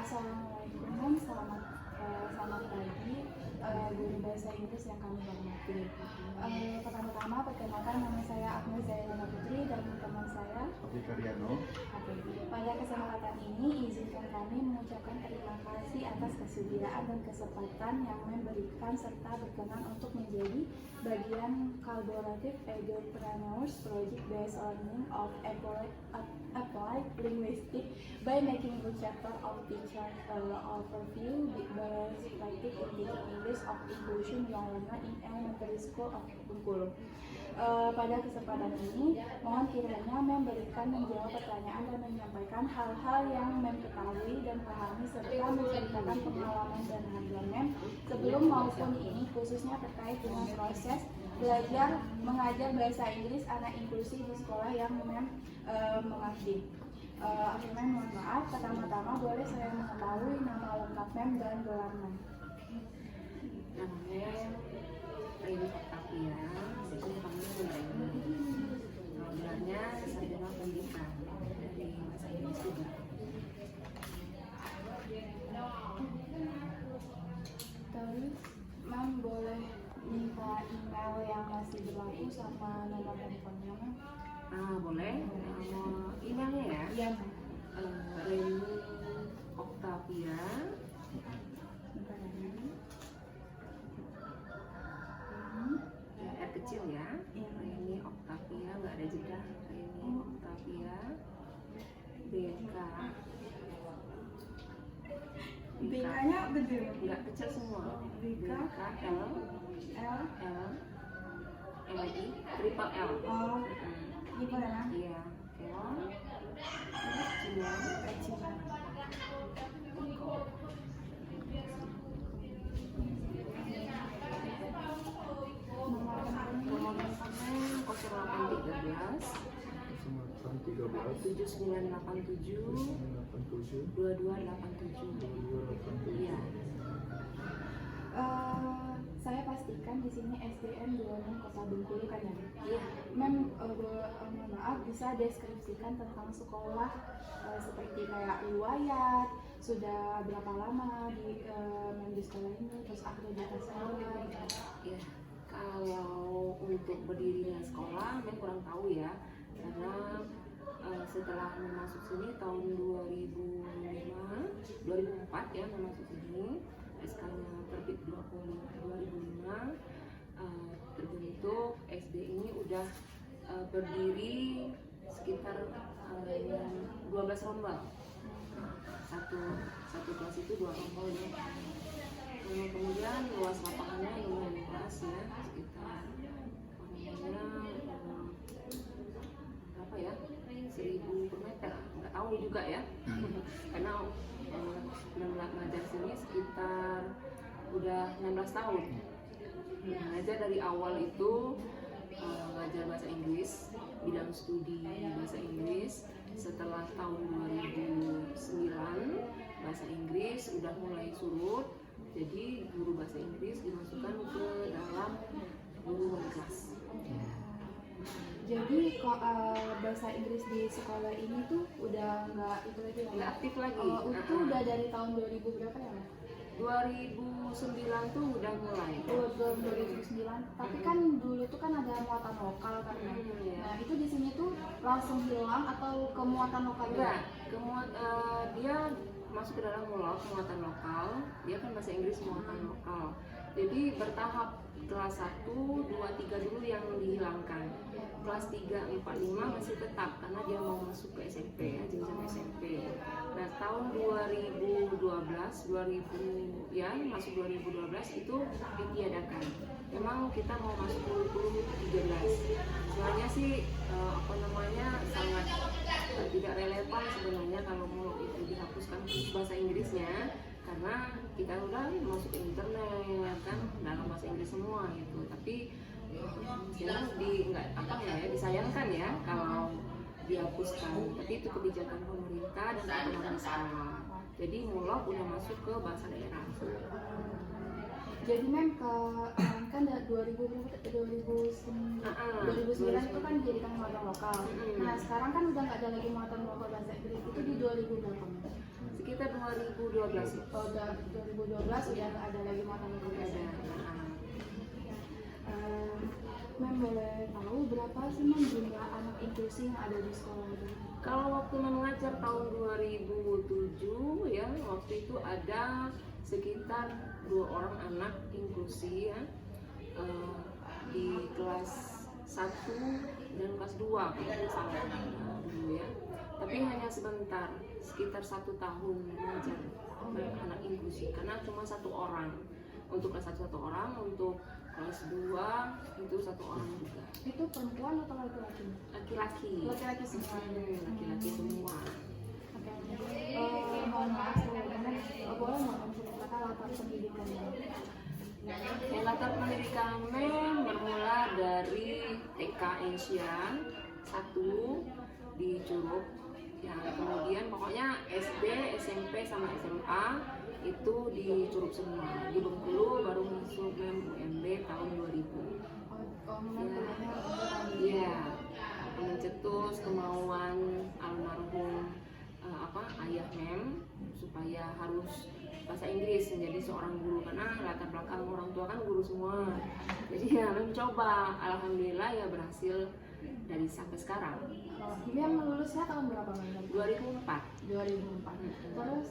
Assalamualaikum Mem, selamat pagi guru bahasa Inggris yang kami hormati. Pertama-tama perkenalkan, nama saya Agnes Zainal Putri dan teman saya Oke, Karyano. Pada kesempatan ini izinkan kami mengucapkan terima kasih atas kesediaan dan kesempatan yang memberikan serta berkenan untuk menjadi bagian Collaborative Entrepreneurs Project Based Learning of Applied Linguistics by making good chapter of teacher overview perspective in teaching English of inclusion young learner in elementary school of Bengkulu. Pada kesempatan ini, mohon kiranya memberikan menjawab pertanyaan dan menyampaikan hal-hal yang ketahui dan pahami serta menceritakan pengalaman dan harian Mem sebelum maupun ini khususnya terkait dengan proses belajar mengajar bahasa Inggris anak inklusi di sekolah yang Mem mengabdi. Oke Mem, mohon maaf, pertama-tama boleh saya mengetahui nama lengkap Mem dan gelar Mem. Namanya Rini Octavia, jadi panggil Rini. Gelarnya sarjana pendidikan dari bahasa Inggris juga. Terus Mem boleh minta email yang masih berlaku sama nomor handphonenya Mem? Boleh. Emailnya ya? Iya Mem. Rini Octavia R kecil ya. Rini Octavia, nggak ada jeda. Rini Octavia BK. BK-nya gede. Nggak kecil semua. BK L L I triple L. Oh, gitu ya Mem? Iya. L Cina. Cina. Nomor teleponnya 0813 7987 2287. Iya. Saya pastikan di sini SDN 26 Kota Bengkulu kan ya? Iya. Mem, mohon maaf, bisa deskripsikan tentang sekolah seperti kayak riwayat, sudah berapa lama di sekolah ini, terus akreditasinya gitu. Iya. Kalau untuk berdirinya sekolah, memang kurang tahu ya, karena setelah masuk sini tahun 2004 ya masuk sini, SK-nya terbit 2005, terbentuk SD ini udah berdiri sekitar 12 rombel. Satu kelas itu 2 rombel ya. Kemudian luas lapangannya lumayan luas ya, sekitar berapa ya, 1000 per meter, nggak tahu juga ya. Karena ngajar sini sekitar udah 16 tahun. Ngajar dari awal itu ngajar bahasa Inggris, bidang studi bahasa Inggris. Setelah tahun 2009 bahasa Inggris udah mulai surut, jadi guru bahasa Inggris dimasukkan ke dalam guru kelas. Jadi kok bahasa Inggris di sekolah ini tuh udah nggak itu lagi ya? Nggak aktif lagi. Itu udah dari tahun 2000 berapa ya? 2009 tuh udah mulai. 2009. Tapi kan dulu tuh kan ada muatan lokal kan ya? Iya. Nah itu di sini tuh langsung hilang atau ke muatan lokal juga? Enggak, dia masuk ke dalam muatan lokal. Dia kan bahasa Inggris muatan lokal. Jadi bertahap, kelas 1, 2, 3 dulu yang dihilangkan. Kelas 3, 4, 5 masih tetap karena dia mau masuk ke SMP ya, jenjang SMP. Nah, tahun 2012 itu ditiadakan. Memang kita mau masuk 2013. Sebenarnya sih sangat tidak relevan sebenarnya kalau mau itu dihapuskan bahasa Inggrisnya, karena kita udah masuk ke internet kan dalam bahasa Inggris semua gitu. Tapi disayangkan ya kalau dihapuskan. Tapi itu kebijakan pemerintah dan otonomi sekolah. Jadi mulok udah masuk ke bahasa daerah. Jadi Mem kan 2009 itu kan dijadikan muatan lokal. Nah sekarang kan udah nggak ada lagi muatan lokal bahasa Inggris, itu di 2000 berapa? Sekitar 2012 2012 sih. Oh, udah 2012 udah nggak ada lagi mata Nggak kuliah. ada. Nah, Mem boleh tahu berapa sih Mem jumlah anak inklusi yang ada di sekolah itu? kalau waktu mengajar tahun 2007 ya, waktu itu ada sekitar 2 orang anak inklusi ya, di kelas 1 dan kelas 2 kalau nggak salah dulu ya. Tapi hanya sebentar, sekitar 1 tahun mengajar anak inklusi karena cuma 1 orang. Untuk kelas 1 1 orang, untuk kelas 2 itu 1 orang juga. Itu perempuan atau laki-laki? Laki-laki. Laki-laki semua. Laki-laki semua. Oke. Mohon maaf sebelumnya, boleh nggak menceritakan latar pendidikannya? Latar pendidikan Mem bermula dari TK Asian 1 di Curug, ya, kemudian pokoknya SD, SMP sama SMA itu di Curug semua. Di Bengkulu baru masuk Mem UMB tahun 2000. Mem kuliahnya Iya, mencetus kemauan almarhum ayah Mem supaya harus bahasa Inggris menjadi seorang guru karena latar belakang orang tua kan guru semua. Jadi ya Mem coba, alhamdulillah ya berhasil dari sampai sekarang. Mem lulusnya tahun berapa Mem? 2004. 2004. Terus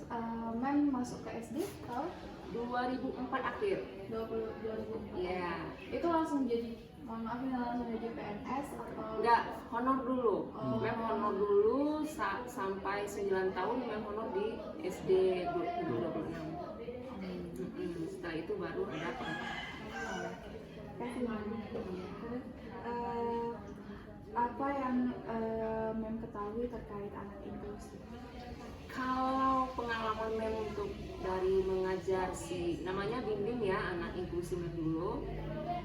Mem masuk ke SD tahun 2004 akhir. 2004. Iya. Itu langsung jadi, mohon maaf ya, langsung jadi PNS atau Enggak, honor dulu. Oh. Mem honor dulu sampai 9 tahun Mem honor di SD 26. Setelah itu baru ada kasih Mem. Terus apa yang Mem ketahui terkait anak inklusi? kalau pengalaman Mem untuk dari mengajar si namanya Bim ya, anak inklusi Mem dulu.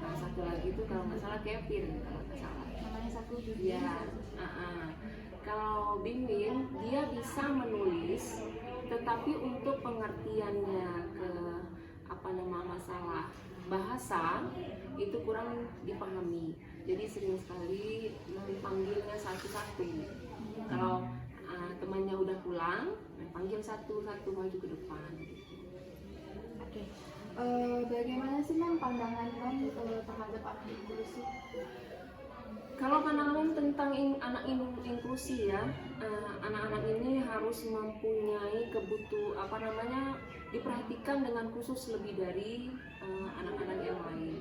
Nah, satu lagi itu kalau nggak salah Kevin kalau nggak salah. Namanya satu Iya. Kalau Bim dia bisa menulis, tetapi untuk pengertiannya ke masalah bahasa itu kurang dipahami. Jadi sering sekali memanggilnya satu-satu. Kalau temannya udah pulang, panggil satu-satu maju ke depan. Oke. Bagaimana sih Mem pandangan Mem terhadap anak inklusi? Kalau pandangan tentang anak inklusi ya, anak-anak ini harus mempunyai diperhatikan dengan khusus lebih dari anak-anak yang lain.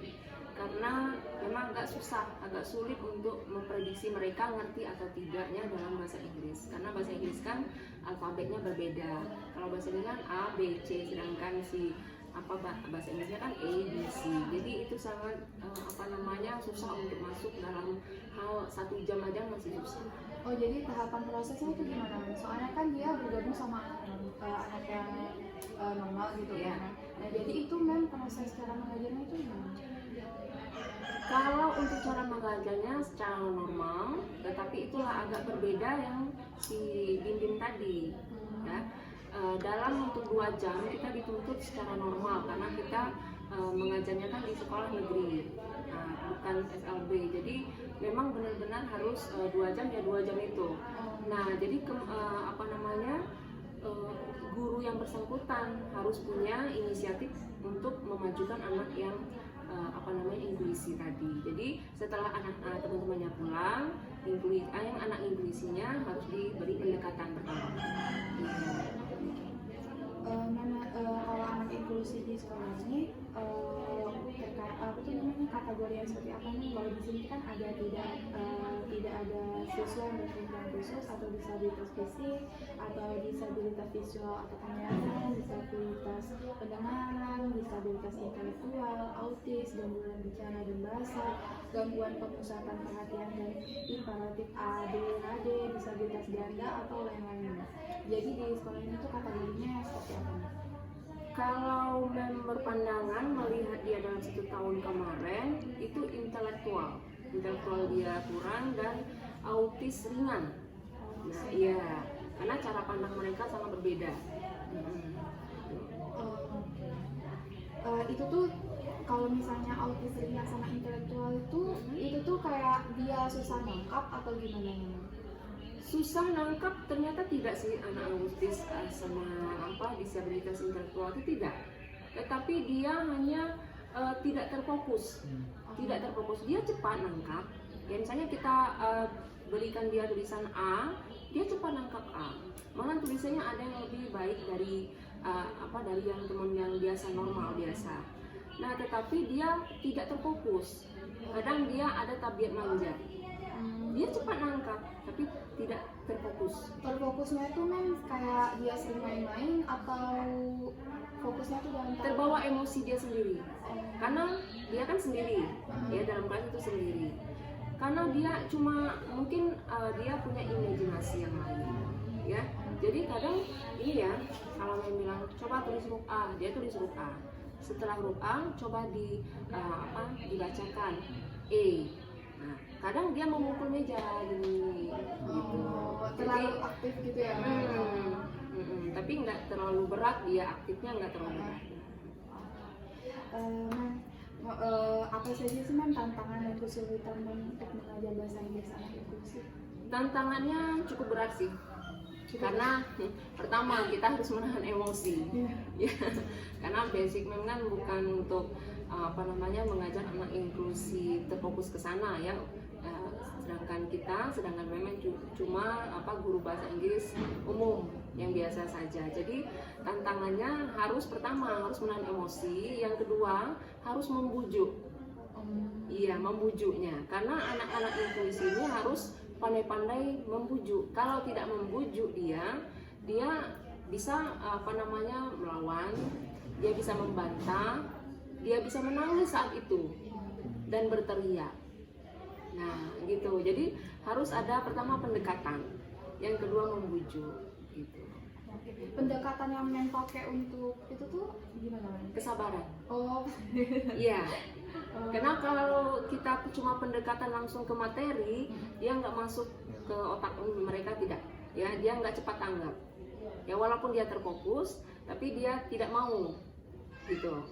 Karena memang agak sulit untuk memprediksi mereka ngerti atau tidaknya dalam bahasa Inggris. Karena bahasa Inggris kan alfabetnya berbeda. Kalau bahasa Inggris kan A, B, C, sedangkan si bahasa Inggrisnya kan A, B, C. Jadi itu sangat susah untuk masuk dalam hal 1 jam aja masih susah. Oh, jadi tahapan prosesnya itu gimana? Soalnya kan dia bergabung sama anak yang normal gitu Iya. kan. Nah, jadi itu Mem proses cara mengajarnya itu gimana? Kalau untuk cara mengajarnya secara normal, tetapi itulah agak berbeda yang si Bim tadi. Ya. Dalam untuk 2 jam kita dituntut secara normal karena kita mengajarnya kan di sekolah negeri, bukan SLB. Jadi memang benar-benar harus 2 jam ya 2 jam itu. Nah jadi guru yang bersangkutan harus punya inisiatif untuk memajukan anak yang inklusi tadi. Jadi setelah teman-temannya pulang, yang anak inklusinya harus diberi pendekatan pertama. Kalau anak inklusi di sekolah ini kategori yang seperti apa nih? Kalau di sini kan ada tidak ada siswa yang berkebutuhan khusus atau disabilitas fisik atau disabilitas visual atau penglihatan, disabilitas pendengaran, disabilitas intelektual, autis, gangguan bicara dan bahasa, gangguan pemusatan perhatian dan imperatif ADHD, disabilitas ganda atau lain-lainnya. Jadi di sekolah ini tuh kategorinya seperti apa? Kalau member pandangan melihat dia dalam 1 tahun kemarin itu intelektual dia kurang dan autis ringan. Nah iya, karena cara pandang mereka sangat berbeda. Itu tuh kalau misalnya autis ringan sama intelektual itu tuh kayak dia susah nangkap atau gimana? Susah nangkap ternyata tidak sih anak autis sama disabilitas intelektual itu tidak, tetapi dia hanya tidak terfokus, dia cepat nangkap. Ya misalnya kita berikan dia tulisan A, dia cepat nangkap A. Malah tulisannya ada yang lebih baik dari dari yang teman yang biasa normal biasa. Nah tetapi dia tidak terfokus. Kadang dia ada tabiat manja. Dia cepat nangkap, tapi tidak terfokus. Terfokusnya itu kayak dia sering main-main atau fokusnya tuh dalam Terbawa emosi dia sendiri. Karena dia kan sendiri, ya dalam kelas itu sendiri. Karena dia cuma mungkin dia punya imajinasi yang lain, ya. Jadi kadang ini ya, kalau yang bilang coba tulis huruf A, dia tulis huruf A. Setelah huruf A coba dibacakan E. Nah, kadang dia memukul meja gini, gitu. Terlalu aktif gitu ya. Tapi nggak terlalu berat, dia aktifnya nggak terlalu berat. Apa saja sih tantangan dan kesulitan untuk mengajar bahasa Inggris anak inklusif? Tantangannya cukup berat sih. Karena pertama kita harus menahan emosi, ya. Karena basic memang kan bukan untuk mengajar anak inklusi terfokus ke sana ya. Sedangkan memang cuma guru bahasa Inggris umum yang biasa saja. Jadi tantangannya pertama harus menahan emosi, yang kedua harus membujuk. Iya, membujuknya. Karena anak-anak inklusi ini harus pandai-pandai membujuk. Kalau tidak membujuk dia bisa melawan, dia bisa membantah, dia bisa menangis saat itu dan berteriak. Nah, gitu. Jadi harus ada pertama pendekatan, yang kedua membujuk, gitu. Pendekatan yang pakai untuk itu tuh gimana? Kesabaran. Oh, iya. Karena kalau kita cuma pendekatan langsung ke materi, dia nggak masuk ke otak mereka, tidak. Ya, dia nggak cepat tanggap. Ya, walaupun dia terfokus, tapi dia tidak mau, gitu.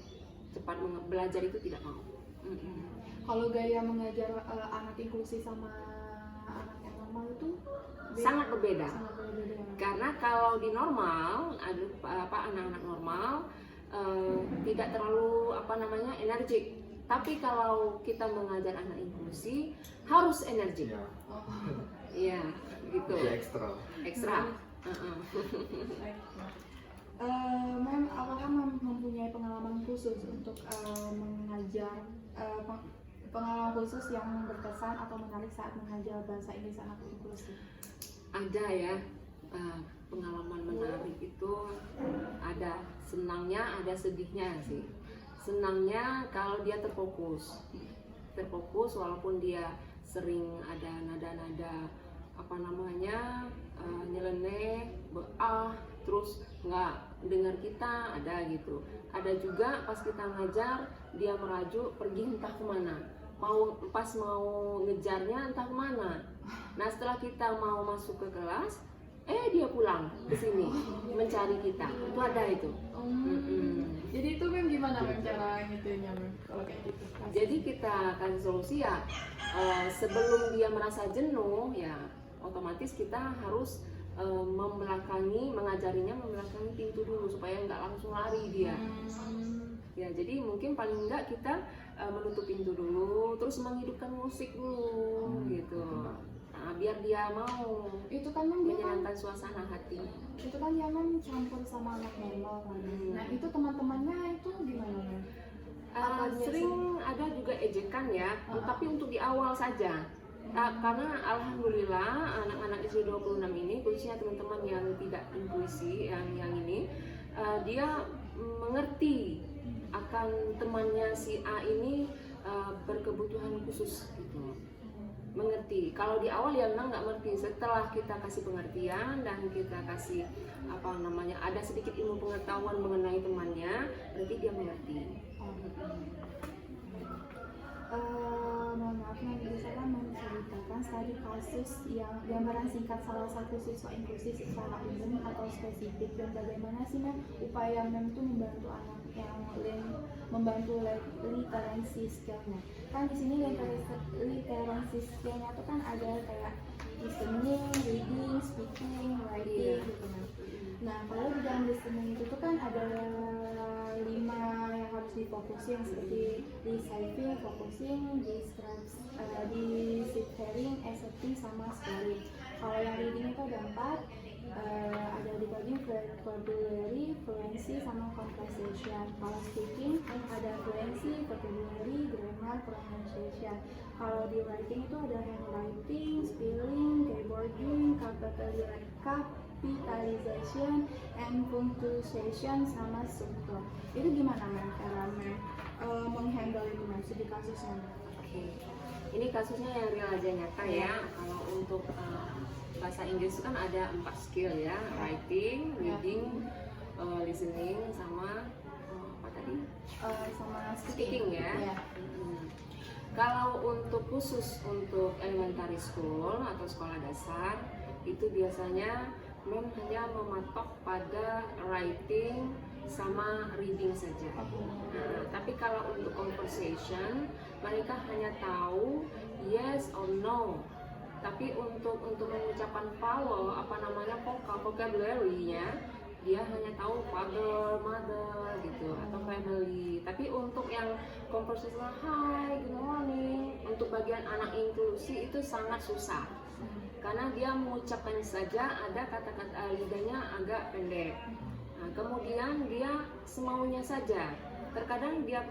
Cepat belajar itu tidak mau. Kalau gaya mengajar anak inklusi sama anak yang normal itu sangat berbeda. Karena kalau di normal, anak-anak normal tidak terlalu energik. Tapi kalau kita mengajar anak inklusi harus energik. Iya, gitu. Ekstra. Apakah mempunyai pengalaman khusus untuk mengajar pengalaman khusus yang berkesan atau menarik saat mengajar bahasa Inggris anak inklusi? Ada ya, pengalaman menarik itu ada senangnya, ada sedihnya sih. Senangnya kalau dia terfokus walaupun dia sering ada nada-nada nyeleneh, terus nggak dengar kita, ada gitu. Ada juga pas kita ngajar dia merajuk pergi entah kemana, pas mau ngejarnya entah kemana. Nah setelah kita mau masuk ke kelas, dia pulang ke sini mencari kita. Itu ada itu. Jadi itu gimana cara ngitunya kalau kayak gitu? Jadi kita kasih solusi ya, sebelum dia merasa jenuh ya otomatis kita harus mengajarinya membelakangi pintu dulu supaya nggak langsung lari dia. Ya jadi mungkin paling enggak kita menutup pintu dulu, terus menghidupkan musik dulu gitu. Nah, biar dia mau itu kan menyenangkan suasana hati. Itu kan dia campur sama anak normal kan. Nah itu teman-temannya itu gimana? Sering ada juga ejekan ya, tapi untuk di awal saja. Karena alhamdulillah anak-anak usia 26 ini, khususnya teman-teman yang tidak inklusi yang ini, dia mengerti akan temannya si A ini berkebutuhan khusus gitu. Mengerti. Kalau di awal ya memang nggak ngerti. Setelah kita kasih pengertian dan kita kasih ada sedikit ilmu pengetahuan mengenai temannya, berarti dia mengerti. Mohon maaf, bisa kan menceritakan studi kasus yang gambaran singkat salah satu siswa inklusi secara umum atau spesifik, dan bagaimana sih upaya itu membantu anak yang membantu literasi skillnya. Kan di sini literasi skillnya itu kan ada kayak listening, reading, speaking, writing gitu kan. Nah, kalau di dalam listening itu tuh kan ada 5 yang harus difokusin seperti receiving, focusing, deciphering, accepting, sama spelling. Kalau yang reading itu ada 4, ada dibagi vocabulary, fluency, sama conversation. Kalau speaking ada fluency, vocabulary, grammar, pronunciation. Kalau di writing itu ada handwriting, spelling, keyboarding, capitalization, and punctuation, sama subtle. Itu gimana Mem cara menghandle itu Mem, studi kasusnya? Oke. Ini kasusnya yang real aja nyata ya. Kalau untuk bahasa Inggris itu kan ada 4 skill ya, writing, reading, listening, sama apa tadi? Sama Speaking ya. Kalau untuk khusus untuk elementary school atau sekolah dasar itu biasanya hanya mematok pada writing sama reading saja. Tapi kalau untuk conversation mereka hanya tahu yes or no. Tapi untuk mengucapkan vowel vocabulary-nya dia hanya tahu father, mother gitu atau family. Tapi untuk yang conversational hi, good morning, untuk bagian anak inklusi itu sangat susah. Karena dia mengucapkan saja ada kata-kata lidahnya agak pendek. Nah, kemudian dia semaunya saja. Terkadang dia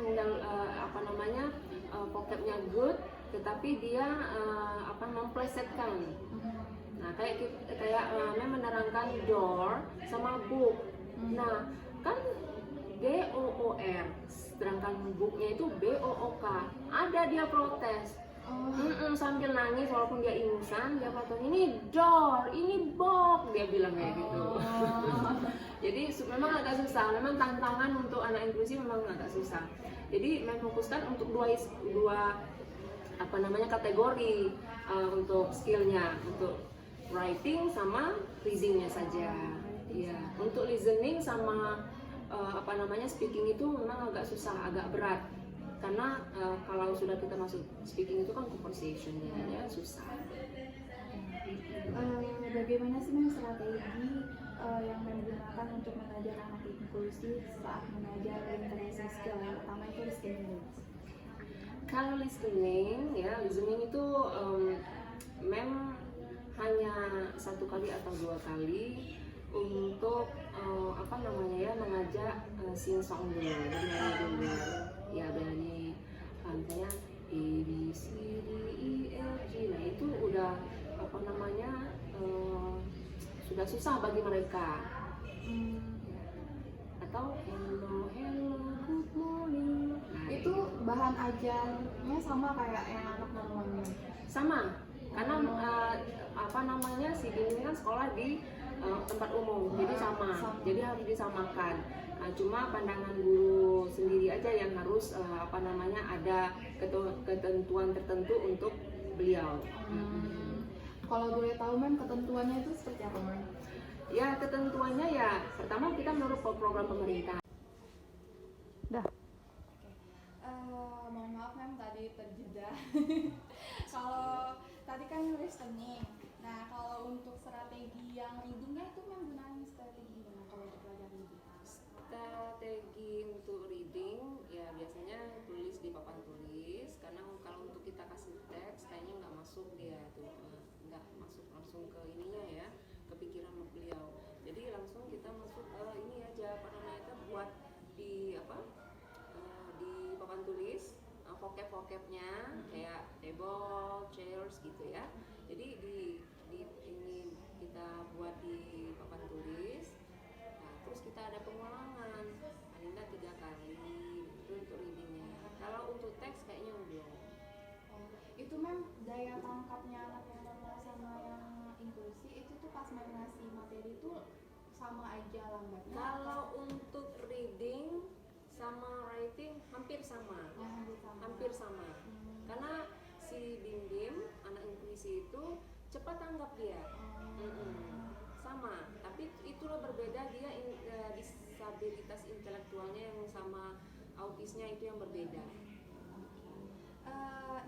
vocabnya good, tetapi dia memplesetkan. Nah, kayak menerangkan door sama book. Nah, kan DOOR, sedangkan booknya itu BOOK. Ada dia protes. Sambil nangis walaupun dia ingusan, dia protes, ini door, ini book, dia bilang kayak gitu. Jadi memang agak susah, memang tantangan untuk anak inklusi memang agak susah. Jadi memfokuskan untuk dua kategori untuk skillnya, untuk writing sama readingnya saja. Ya, untuk listening sama speaking itu memang agak susah, agak berat. Karena kalau sudah kita masuk speaking itu kan conversationnya ya susah. Bagaimana sih Mem strategi yang menggunakan untuk mengajar anak inklusi saat mengajar literasi skill yang utama itu listening? Kalau listening itu hanya 1 kali atau 2 kali untuk mengajak sing song dulu, bernyanyi dulu. Ya bernyanyi misalnya A B C D E F G. Nah itu udah sudah susah bagi mereka. Atau hello good morning. Nah, itu bahan ajarnya sama kayak yang anak normalnya? Sama, karena si bimbing kan sekolah di tempat umum, jadi sama. Jadi harus disamakan. Nah, cuma pandangan guru sendiri aja yang harus ada ketentuan tertentu untuk beliau. Kalau boleh tahu Mem, ketentuannya itu seperti apa Mem? Ya, ketentuannya ya pertama kita menurut program pemerintah. Mohon maaf Mem, tadi terjeda. Kalau tadi kan listening. Nah, kalau untuk strategi yang readingnya itu Mem gunain strategi gimana kalau untuk belajar reading? Strategi untuk reading ya biasanya tulis di papan tulis, karena kalau untuk kita kasih teks kayaknya nggak masuk dia tuh, nggak masuk langsung ke ininya ya, ke pikiran beliau. Jadi langsung kita masuk ini aja buat di di papan tulis vocab-vocabnya kayak table, chairs gitu ya. Jadi di ini kita buat di papan tulis. Nah, terus kita ada pengulangan paling nggak 3 kali itu untuk readingnya. Kalau untuk teks kayaknya belum. Itu Mem, daya tangkapnya anak yang normal sama yang inklusi itu tuh pas Mem ngasih materi itu sama aja lambatnya? Kalau untuk reading sama writing hampir sama. Hampir sama. Karena si Bim anak inklusi itu cepat tanggap dia. Sama, tapi itulah berbeda, dia disabilitas intelektualnya yang sama autisnya itu yang berbeda.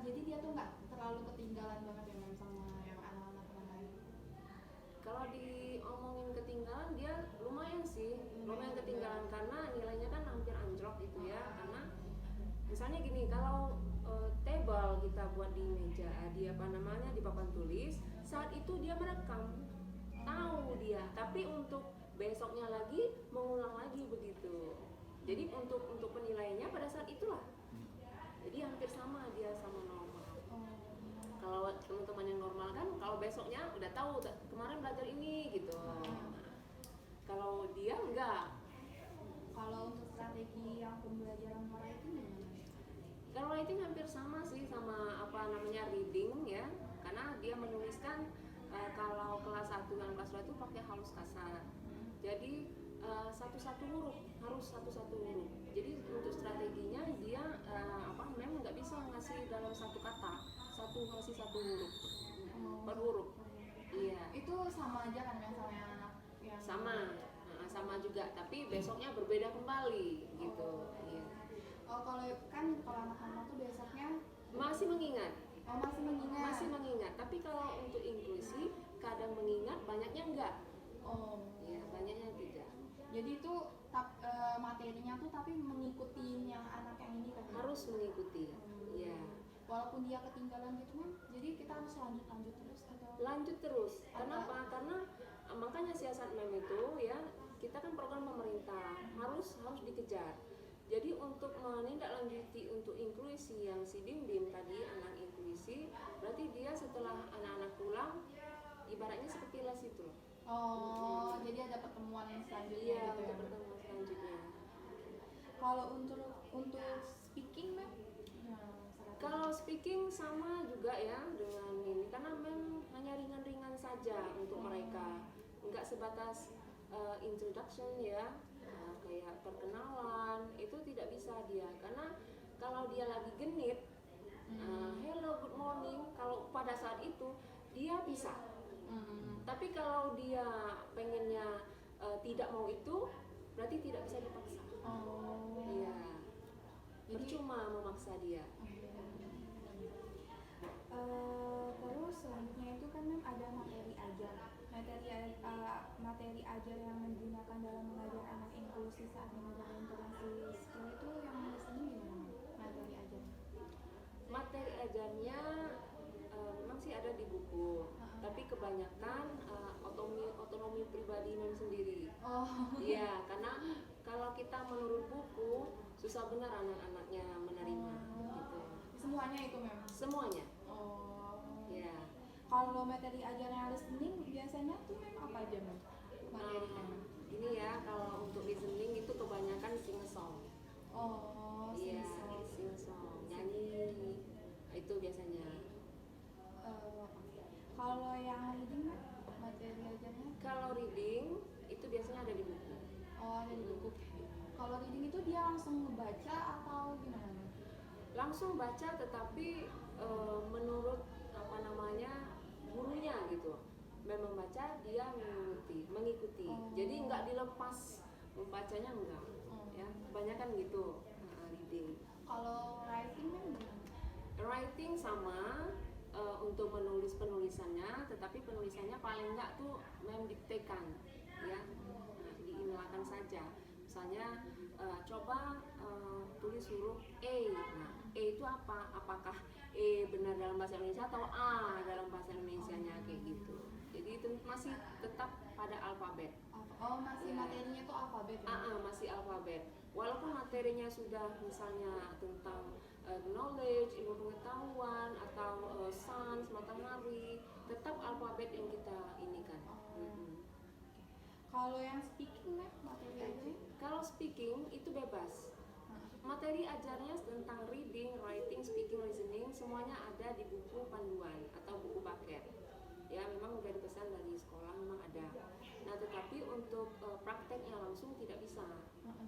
Jadi dia tuh nggak terlalu ketinggalan banget ya Mem sama yang anak-anak yang lain? Kalau diomongin ketinggalan dia lumayan sih, lumayan ketinggalan karena nilainya kan hampir anjlok gitu ya. Karena misalnya gini, kalau table kita buat di meja, di apa namanya, di papan tulis, saat itu dia merekam, tahu dia, tapi untuk besoknya lagi mengulang lagi begitu. Jadi untuk penilaiannya pada saat itulah, jadi hampir sama dia sama normal. Kalau teman-teman yang normal kan, kalau besoknya udah tahu kemarin belajar ini gitu. Kalau dia enggak. Kalau untuk strategi yang pembelajaran writing gimana? Kalau writing hampir sama sih sama apa namanya reading ya, karena dia menuliskan kalau kelas 1 dan kelas 2 itu pakai halus kasar. Jadi satu-satu huruf, harus satu-satu huruf. Jadi untuk strateginya dia memang nggak bisa ngasih dalam satu kata, ngasih satu huruf per huruf. Iya. Itu sama aja kan yang sama anak yang sama juga, tapi besoknya berbeda kembali gitu. Iya. Kalau anak-anak tuh besoknya Masih mengingat. masih mengingat. Tapi kalau untuk inklusi kadang mengingat, banyaknya enggak. Ya, banyaknya tidak. Jadi itu materinya tuh tapi mengikuti yang anak yang ini kan? Harus mengikuti. Iya. Walaupun dia ketinggalan gitu kan, jadi kita harus lanjut terus atau? Lanjut terus. Kenapa? Karena makanya siasat MEM itu ya, kita kan program pemerintah, harus dikejar. Jadi untuk menindaklanjuti untuk inklusi yang si Bim tadi, anak inklusi, berarti dia setelah anak-anak pulang, ibaratnya seperti les itu. Jadi ada pertemuan selanjutnya Iya, gitu ya? untuk pertemuan selanjutnya. Kalau untuk speaking Mem? Kalau speaking sama juga ya dengan ini, karena memang hanya ringan-ringan saja untuk mereka, nggak sebatas introduction ya, kayak perkenalan, itu tidak bisa dia, karena kalau dia lagi genit, hello good morning, kalau pada saat itu dia bisa. Tapi kalau dia pengennya tidak mau itu, berarti tidak bisa dipaksa. Iya. Percuma memaksa dia. Terus selanjutnya itu kan Mem ada materi ajar yang digunakan dalam mengajar anak inklusi saat mengajar interaksi skill itu yang listening gimana materi ajarnya? Materi ajarnya memang sih ada di buku, tapi kebanyakan otonomi pribadi Mem sendiri. Iya, karena kalau kita menurut buku susah benar anak-anaknya menerima gitu. Semuanya itu Mem? Semuanya. Ya. Kalau materi ajarnya listening biasanya tuh Mem apa aja Mem? Materinya Mem? Ini ya, kalau untuk listening itu kebanyakan sing song. Iya, sing song, nyanyi, itu biasanya. Kalau yang reading Mem, materi ajarnya? Kalau reading itu biasanya ada di buku. Ada di buku. Kalau reading itu dia langsung membaca atau gimana Mem? Langsung baca, tetapi menurut gurunya gitu, memang baca dia mengikuti. Jadi nggak dilepas membacanya, enggak ya, kebanyakan gitu. Reading. Kalau writing kan gimana? Writing sama, untuk penulisannya, tetapi penulisannya paling enggak tuh mendiktekan ya, diinlakan saja. Misalnya coba tulis huruf E. Nah, E itu apa? Apakah E benar dalam bahasa Indonesia atau A dalam bahasa Indonesianya, kayak gitu. Jadi itu masih tetap pada alfabet. Masih Ya. Materinya itu alfabet ya? Masih alfabet. Walaupun materinya sudah misalnya tentang knowledge, ilmu pengetahuan, atau science, matahari, tetap alfabet yang kita inikan. Kalau yang speaking Mem, materi ajarnya? Kalau speaking itu bebas. Materi ajarnya tentang reading, writing, speaking, listening, semuanya ada di buku panduan atau buku paket. Ya, memang udah dipesan dari sekolah, memang ada. Nah, tetapi untuk prakteknya langsung tidak bisa.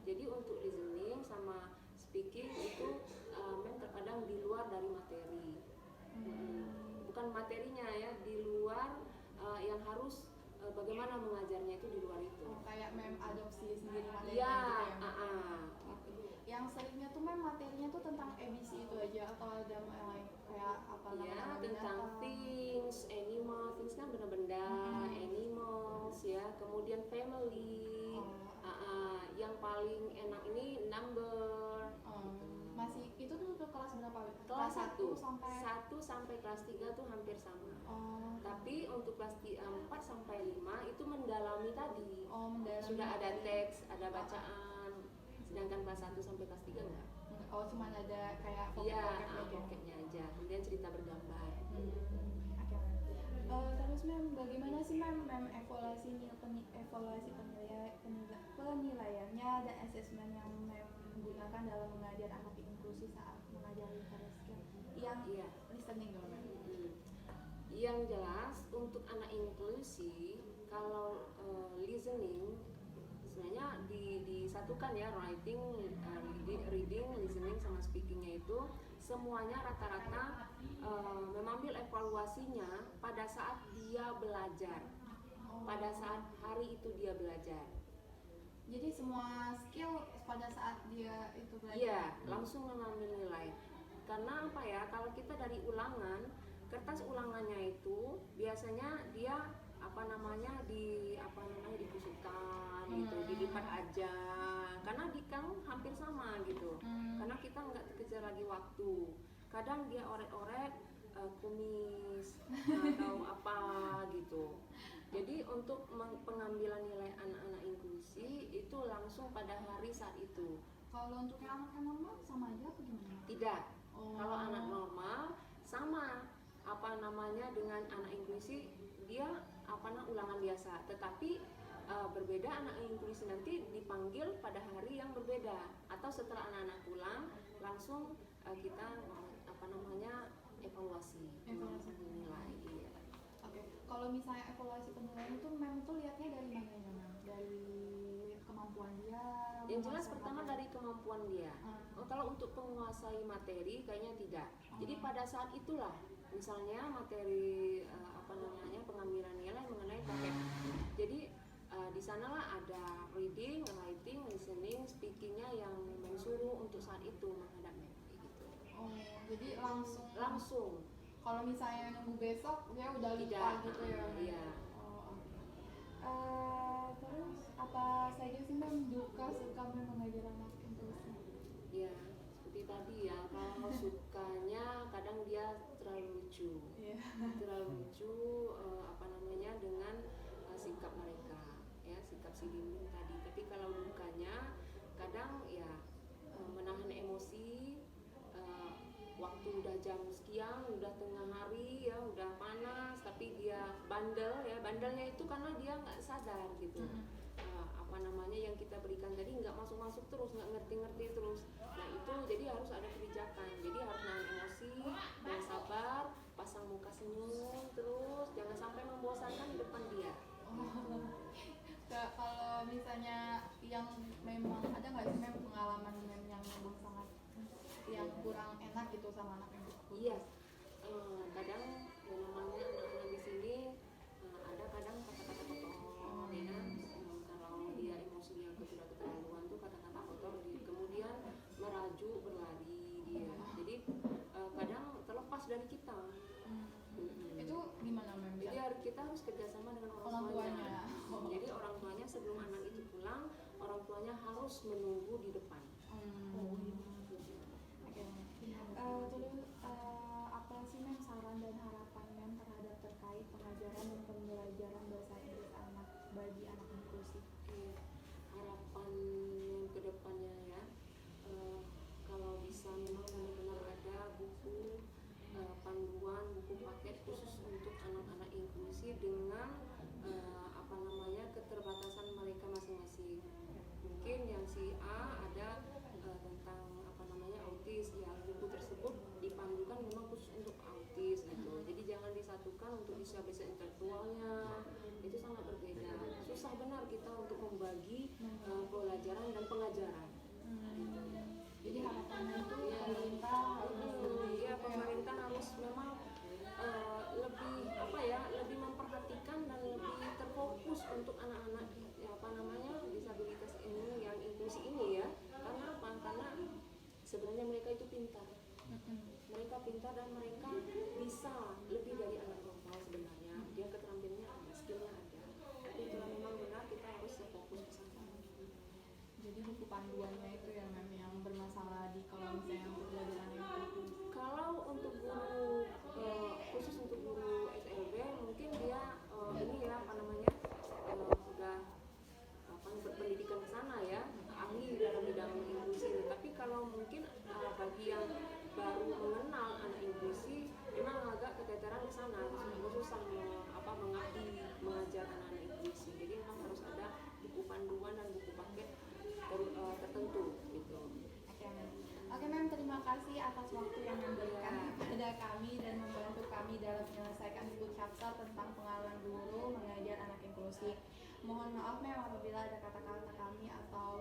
Jadi untuk listening sama speaking itu memang terkadang di luar dari materi. Bukan materinya ya, di luar yang harus bagaimana mengajarnya itu di luar itu. Kayak Mem adopsi sendiri materinya Iya, gitu ya? Yang seringnya tuh Mem materinya tuh tentang ABC itu aja atau ada yang lain kayak apa Ya, nama-nama tentang binatang? things, animal, things kan benda-benda, animal, kemudian family, yang paling enak ini number. Masih itu tuh kelas berapa? Kelas 1 sampai 1 sampai kelas 3 tuh hampir sama. Tapi untuk kelas 4 sampai 5 itu mendalami tadi. mendalami. Sudah ada teks, ada bacaan. Sedangkan kelas 1 sampai kelas 3 enggak. Cuma ada kayak Iya, vocab-vocab aja. vocabnya aja. Kemudian cerita bergambar. Oke. Terus Mem, bagaimana sih Mem penilaiannya dan asesmen yang Mem gunakan dalam mengajar anak inklusi saat mengajar literary skill yang listening dong Mem? Yang jelas untuk anak inklusi kalau listening sebenarnya disatukan ya, writing, reading, listening sama speakingnya itu semuanya rata-rata mengambil evaluasinya pada saat dia belajar, pada saat hari itu dia belajar. Jadi semua skill pada saat dia itu belajar? Iya, langsung mengambil nilai. Karena apa ya, kalau kita dari ulangan, kertas ulangannya itu biasanya dia dikusutkan gitu, dilipat aja, karena kan hampir sama gitu, karena kita nggak kejar lagi waktu. Kadang dia oret-oret kumis atau apa gitu. Jadi untuk pengambilan nilai anak-anak inklusi itu langsung pada hari saat itu. Kalau untuk yang anak normal sama aja apa gimana? Tidak. Kalau anak normal sama dengan anak inklusi, dia ulangan biasa, tetapi berbeda anak inklusi nanti dipanggil pada hari yang berbeda, atau setelah anak-anak pulang langsung kita evaluasi nilai. Iya. Oke. Kalau misalnya evaluasi penilaian itu Mem itu lihatnya dari mana ya Mem? Dari kemampuan dia? Yang jelas pertama dari kemampuan dia. Kalau untuk menguasai materi kayaknya tidak. Jadi pada saat itulah misalnya materi pengambilan nilai mengenai vocab. Jadi di sanalah ada reading, writing, listening, speakingnya yang mensuruh untuk saat itu menghadap memori gitu. Jadi langsung. Kalau misalnya nunggu besok dia udah lupa gitu ya? Iya. Terus apa saja sih Mem duka suka Mem mengajar anak inklusi? Ya seperti tadi ya, kalau sukanya kadang dia terlalu lucu, dengan sikap mereka, ya sikap si Dinding tadi. Tapi kalau dukanya kadang ya menahan emosi, waktu udah jam sekian, udah tengah hari ya, udah panas, tapi dia bandel ya, bandelnya itu karena dia nggak sadar gitu. Yang kita berikan tadi nggak masuk terus, nggak ngerti terus. Nah itu jadi harus ada kebijakan, jadi harus nahan emosi dan sabar, pasang muka senyum terus, jangan sampai membosankan di depan dia. Kalau misalnya yang memang ada nggak sih Mem pengalaman Mem yang memang sangat yang kurang enak gitu sama anak inklusi? Iya, kadang yang namanya anak-anak di sini ada kadang kata-kata kotor, ya kan? Kalau dia emosinya sudah keterlaluan tuh kata-kata kotor, kemudian meraju berlari dia. Jadi kadang terlepas dari kita. Itu gimana Mem? Jadi kita harus kerjasama dengan orang tuanya. Jadi orang tuanya sebelum anak itu pulang, orang tuanya harus menunggu di depan. Terus apa sih Mem saran dan harapan Mem terkait pengajaran dan pembelajaran bahasa Inggris anak bagi anak inklusi? Harapan yang kedepannya ya, kalau bisa memang benar-benar ada buku panduan, buku paket khusus untuk anak-anak inklusi dengan keterbatasan mereka masing-masing. Mungkin yang si A ada tentang autis, ya buku tersebut dipandukan memang khusus untuk autis gitu. Jadi buku panduannya itu ya mem yang bermasalah di kalau misalnya untuk belajar inklusif? Kalau untuk guru khusus untuk guru SLB mungkin dia ini ya apa namanya sudah berpendidikan ke sana ya, ahli dalam bidang inklusi ini. Tapi kalau mungkin bagi yang baru mengenal anak inklusi memang agak keteteran ke sana, susah mengabdi mengajar anak-anak inklusi. Jadi memang harus ada buku panduan dan buku paket tertentu gitu. Oke mem, terima kasih atas waktu yang memberikan kepada kami dan membantu kami dalam menyelesaikan buku chapter tentang pengalaman guru mengajar anak inklusi. Mohon maaf mem apabila ada kata-kata kami atau